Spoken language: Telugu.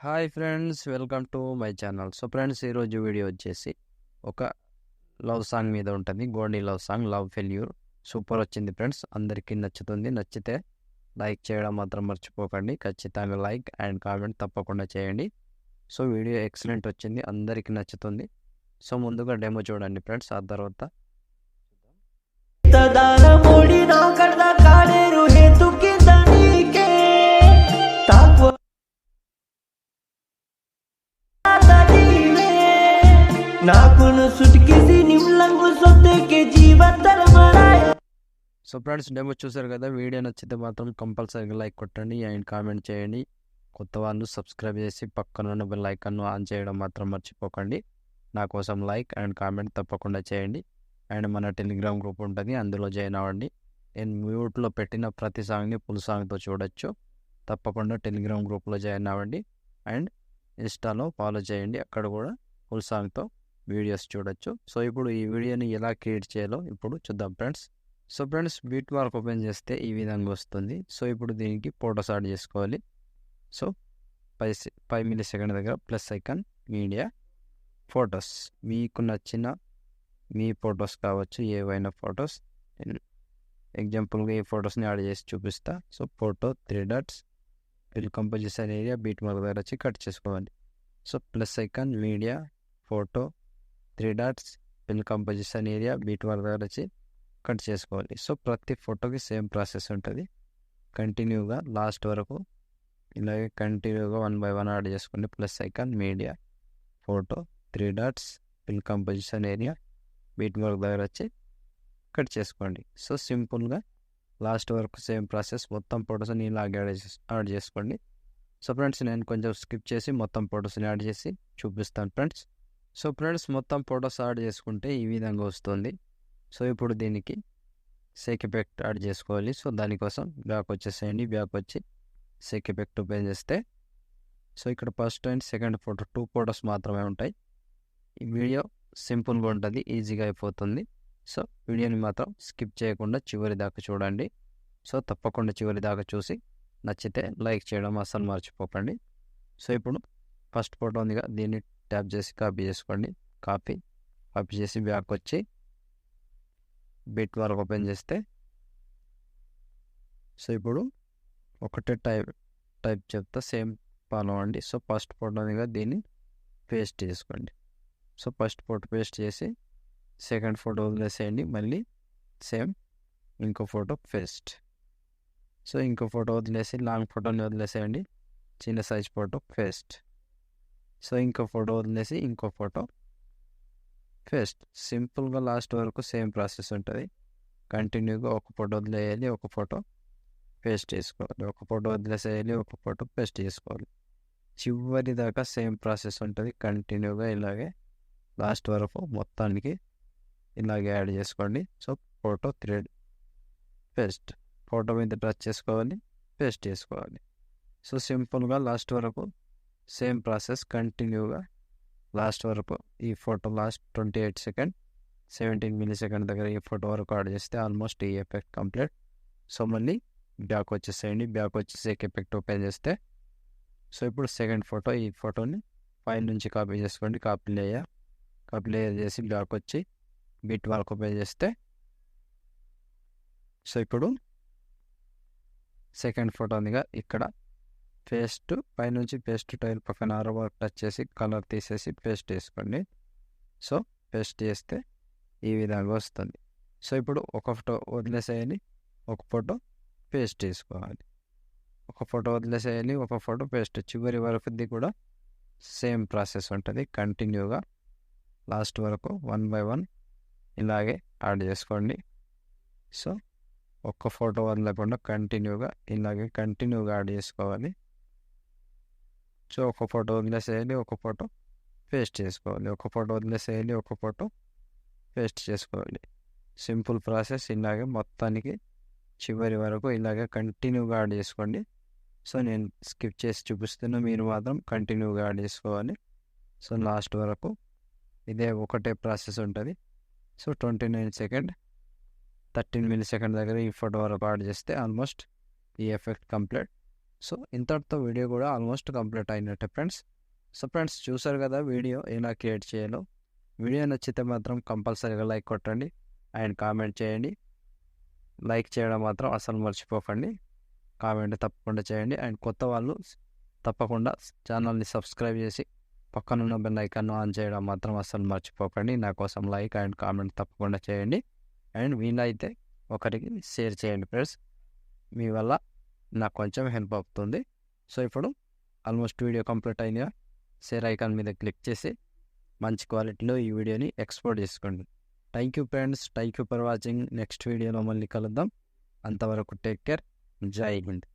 Hi friends, welcome to my channel. So friends, ఈరోజు వీడియో వచ్చేసి ఒక లవ్ సాంగ్ మీద ఉంటుంది. Gondi love song, love failure. Super వచ్చింది ఫ్రెండ్స్, అందరికీ నచ్చుతుంది. నచ్చితే లైక్ చేయడం మాత్రం మర్చిపోకండి. ఖచ్చితంగా లైక్ అండ్ కామెంట్ తప్పకుండా చేయండి. సో వీడియో ఎక్సలెంట్ వచ్చింది, అందరికీ నచ్చుతుంది. సో ముందుగా డెమో చూడండి ఫ్రెండ్స్, ఆ తర్వాత సో ఫ్రెండ్స్, డెమో చూసారు కదా. వీడియో నచ్చితే మాత్రం కంపల్సరీగా లైక్ కొట్టండి అండ్ కామెంట్ చేయండి. కొత్త వాళ్ళు సబ్స్క్రైబ్ చేసి పక్కన ఉన్న బెల్ ఐకాన్ను ఆన్ చేయడం మాత్రం మర్చిపోకండి. నా కోసం లైక్ అండ్ కామెంట్ తప్పకుండా చేయండి. అండ్ మన టెలిగ్రామ్ గ్రూప్ ఉంటుంది, అందులో జాయిన్ అవ్వండి. నేను మ్యూట్లో పెట్టిన ప్రతి సాంగ్ని ఫుల్ సాంగ్తో చూడొచ్చు. తప్పకుండా టెలిగ్రామ్ గ్రూప్లో జాయిన్ అవ్వండి. అండ్ ఇన్స్టాలో ఫాలో చేయండి, అక్కడ కూడా ఫుల్ సాంగ్తో వీడియోస్ చూడొచ్చు. సో ఇప్పుడు ఈ వీడియోని ఎలా క్రియేట్ చేయాలో ఇప్పుడు చూద్దాం friends. So friends, beat mark open చేస్తే ఈ విధంగా వస్తుంది. సో ఇప్పుడు దీనికి ఫొటోస్ యాడ్ చేసుకోవాలి. సో 5 మిల్లీ సెకండ్ దగ్గర ప్లస్ ఐకాన్, మీడియా, ఫొటోస్. మీకు నచ్చిన మీ ఫొటోస్ కావచ్చు, ఏవైనా ఫొటోస్. ఎగ్జాంపుల్గా ఈ ఫొటోస్ని యాడ్ చేసి చూపిస్తా. So photo 3 dots, fill composition area, beat mark దగ్గర వచ్చి కట్ చేసుకోవాలి. So plus icon, media, photo 3 dots, fill composition area, beat mark దగ్గర వచ్చి కట్ చేసుకోవాలి. సో ప్రతి ఫోటోకి సేమ్ ప్రాసెస్ ఉంటుంది. కంటిన్యూగా లాస్ట్ వరకు ఇలాగే కంటిన్యూగా 1 బై 1 యాడ్ చేసుకోండి. Plus icon, media, photo 3 dots, fill composition area, beat mark దగ్గర వచ్చి కట్ చేసుకోండి. సో సింపుల్గా లాస్ట్ వరకు సేమ్ ప్రాసెస్. మొత్తం ఫొటోస్ని ఇలాగే యాడ్ చేసుకోండి. సో ఫ్రెండ్స్, నేను కొంచెం స్కిప్ చేసి మొత్తం ఫొటోస్ని యాడ్ చేసి చూపిస్తాను ఫ్రెండ్స్. సో ఫ్రెండ్స్, మొత్తం ఫొటోస్ యాడ్ చేసుకుంటే ఈ విధంగా వస్తుంది. సో ఇప్పుడు దీనికి షేక్ ఎఫెక్ట్ యాడ్ చేసుకోవాలి. సో దానికోసం బ్యాక్ వచ్చేసేయండి. బ్యాక్ వచ్చి షేక్ ఎఫెక్ట్ ఓపెన్ చేస్తే సో ఇక్కడ first and second photo 2 photos మాత్రమే ఉంటాయి. ఈ వీడియో సింపుల్గా ఉంటుంది, ఈజీగా అయిపోతుంది. సో వీడియోని మాత్రం స్కిప్ చేయకుండా చివరి దాకా చూడండి. సో తప్పకుండా చివరి దాకా చూసి నచ్చితే లైక్ చేయడం అస్సలు మర్చిపోకండి. సో ఇప్పుడు ఫస్ట్ ఫోటో ఉందిగా, దీన్ని ట్యాప్ చేసి కాపీ చేసుకోండి. కాపీ చేసి బ్యాక్ వచ్చి బీట్ మార్క్ ఓపెన్ చేస్తే సో ఇప్పుడు ఒకటే టైప్ చెప్తా, సేమ్ ఫాలో అవ్వండి. సో ఫస్ట్ ఫోటో ఉందిగా, దీన్ని పేస్ట్ చేసుకోండి. సో ఫస్ట్ ఫోటో పేస్ట్ చేసి సెకండ్ ఫోటో వదిలేసేయండి. మళ్ళీ సేమ్ ఇంకో ఫోటో పేస్ట్. సో ఇంకో ఫోటో వదిలేసి లాంగ్ ఫోటోని వదిలేసేయండి. చిన్న సైజ్ ఫోటో పేస్ట్. సో ఇంకో ఫోటో వదిలేసి ఇంకో ఫోటో పేస్ట్. సింపుల్గా లాస్ట్ వరకు సేమ్ ప్రాసెస్ ఉంటుంది. కంటిన్యూగా ఒక ఫోటో వదిలేయాలి, ఒక ఫోటో పేస్ట్ చేసుకోవాలి, ఒక ఫోటో వదిలేసేయాలి, ఒక ఫోటో పేస్ట్ చేసుకోవాలి. చివరి దాకా సేమ్ ప్రాసెస్ ఉంటుంది. కంటిన్యూగా ఇలాగే లాస్ట్ వరకు మొత్తానికి ఇలాగే యాడ్ చేసుకోండి. సో ఫోటో 3 పేస్ట్, ఫోటో మీద టచ్ చేసుకోవాలి, పేస్ట్ చేసుకోవాలి. సో సింపుల్గా లాస్ట్ వరకు సేమ్ ప్రాసెస్ కంటిన్యూగా లాస్ట్ వరకు. ఈ photo last 28 second 17 milli second దగ్గర ఈ ఫోటో వరకు యాడ్ చేస్తే ఆల్మోస్ట్ ఈ ఎఫెక్ట్ కంప్లీట్. సో మళ్ళీ బ్యాక్ వచ్చేసేయండి. బ్యాక్ వచ్చి షేక్ ఎఫెక్ట్ ఓపెన్ చేస్తే సో ఇప్పుడు సెకండ్ ఫోటో, ఈ ఫోటోని పైన నుంచి కాపీ చేసుకోండి. కాపీ లేయర్ చేసి బ్యాక్ వచ్చి బీట్ మార్క్ ఓపెన్ చేస్తే సో ఇప్పుడు సెకండ్ ఫోటో ఉందిగా, ఇక్కడ పేస్ట్ పైనుంచి పేస్ట్ టైల్ పక్కన ఆరో వర్క్ టచ్ చేసి కలర్ తీసేసి పేస్ట్ చేసుకోండి. సో పేస్ట్ చేస్తే ఈ విధంగా వస్తుంది. సో ఇప్పుడు ఒక ఫోటో వదిలేసేయాలి, ఒక ఫోటో పేస్ట్ చేసుకోవాలి, ఒక ఫోటో వదిలేసేయాలి, ఒక ఫోటో పేస్ట్. చివరి వరకుది కూడా సేమ్ ప్రాసెస్ ఉంటుంది. కంటిన్యూగా లాస్ట్ వరకు 1 బై 1 ఇలాగే యాడ్ చేసుకోండి. సో ఒక్క ఫోటో వదలకుండా కంటిన్యూగా ఇలాగే యాడ్ చేసుకోవాలి. సో ఒక ఫోటో వదిలేసేయాలి, ఒక ఫోటో పేస్ట్ చేసుకోవాలి, ఒక ఫోటో వదిలేసేయాలి, ఒక ఫోటో పేస్ట్ చేసుకోవాలి. Simple process. ఇలాగే మొత్తానికి చివరి వరకు ఇలాగే కంటిన్యూగా యాడ్ చేసుకోండి. సో నేను స్కిప్ చేసి చూపిస్తున్నా, మీరు మాత్రం కంటిన్యూగా యాడ్ చేసుకోవాలి. సో లాస్ట్ వరకు ఇదే ఒకటే ప్రాసెస్ ఉంటుంది. సో 29 సెకండ్ 13 మిల్లీ సెకండ్ దగ్గర ఈ ఫోటో వరకు యాడ్ చేస్తే ఆల్మోస్ట్ ఈ ఎఫెక్ట్ కంప్లీట్. సో ఇంతటితో వీడియో కూడా ఆల్మోస్ట్ కంప్లీట్ అయినట్టే ఫ్రెండ్స్. సో ఫ్రెండ్స్ చూసారు కదా వీడియో ఎలా క్రియేట్ చేయాలో. వీడియో నచ్చితే మాత్రం కంపల్సరీగా లైక్ కొట్టండి అండ్ కామెంట్ చేయండి. లైక్ చేయడం మాత్రం అసలు మర్చిపోకండి. కామెంట్ తప్పకుండా చేయండి అండ్ కొత్త వాళ్ళు తప్పకుండా ఛానల్ని సబ్స్క్రైబ్ చేసి పక్కనున్న బెల్ ఐకాన్ను ఆన్ చేయడం మాత్రం అసలు మర్చిపోకండి. నా కోసం లైక్ అండ్ కామెంట్ తప్పకుండా చేయండి అండ్ వీలైతే ఒకరికి షేర్ చేయండి ఫ్రెండ్స్. మీ వల్ల నాకు కొంచెం హెల్ప్ అవుతుంది. సో ఇప్పుడు ఆల్మోస్ట్ వీడియో కంప్లీట్ అయినా షేర్ ఐకాన్ మీద క్లిక్ చేసి మంచి క్వాలిటీలో ఈ వీడియోని ఎక్స్పోర్ట్ చేసుకోండి. Thank you friends, thank you for watching. Next వీడియోలో మళ్ళీ కలుద్దాం. అంతవరకు టేక్ కేర్. జై హింద్.